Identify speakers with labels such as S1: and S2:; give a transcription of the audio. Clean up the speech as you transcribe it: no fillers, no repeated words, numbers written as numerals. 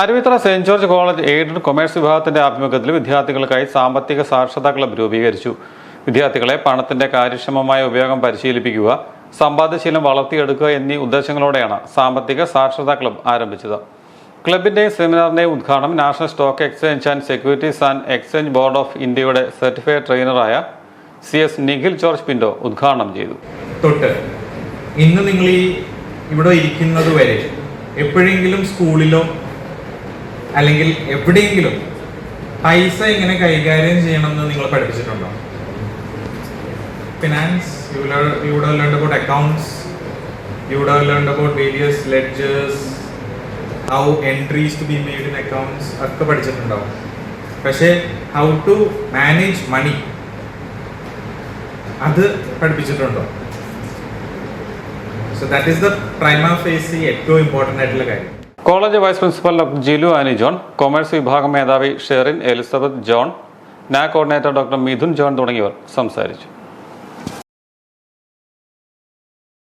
S1: Aruvithura saint George college aided commerce വിഭാഗത്തിന്റെ ആഭിമുഖ്യത്തിൽ വിദ്യാർത്ഥികൾക്കായി സാമ്പത്തിക സാക്ഷരതാ ക്ലബ്ബ് രൂപീകരിച്ചു. വിദ്യാർത്ഥികളെ പണത്തിന്റെ കാര്യക്ഷമമായ ഉപയോഗം പരിശീലിപ്പിക്കുക, സമ്പാദ്യശീലം വളർത്തിയെടുക്കുക എന്നീ ഉദ്ദേശങ്ങളോടെയാണ് സാമ്പത്തിക സാക്ഷരതാ ക്ലബ്ബ് ആരംഭിച്ചത്. ക്ലബിന്റെ സെമിനാറിന്റെ ഉദ്ഘാടനം national stock exchange and securities and exchange board of ഇന്ത്യയുടെ സർട്ടിഫൈഡ് ട്രെയിനറായ CS നിഖിൽ ജോർജ് പിന്റോ ഉദ്ഘാടനം ചെയ്തു.
S2: ഇന്ന് നിങ്ങൾ ഇവിടെ ഇരിക്കുന്നത് വരെ എപ്പോഴെങ്കിലും സ്കൂളിലോ അല്ലെങ്കിൽ എവിടെയെങ്കിലും പൈസ എങ്ങനെ കൈകാര്യം ചെയ്യണമെന്ന് നിങ്ങൾ പഠിപ്പിച്ചിട്ടുണ്ടോ? Finance, you would have learned about accounts, you would have learned about various ledgers, how entries to be made in accounts ഒക്കെ പഠിച്ചിട്ടുണ്ടാവും. പക്ഷേ how to manage money അത് പഠിപ്പിച്ചിട്ടുണ്ടോ? So that is the prima facie ഏറ്റവും important ആയിട്ടുള്ള കാര്യം.
S1: College vice principal doctor Jilu Annie John, commerce വിഭാഗം മേധാവി Sherin Elizabeth John, coordinator doctor Mithun John തുടങ്ങിയവർ സംസാരിച്ചു.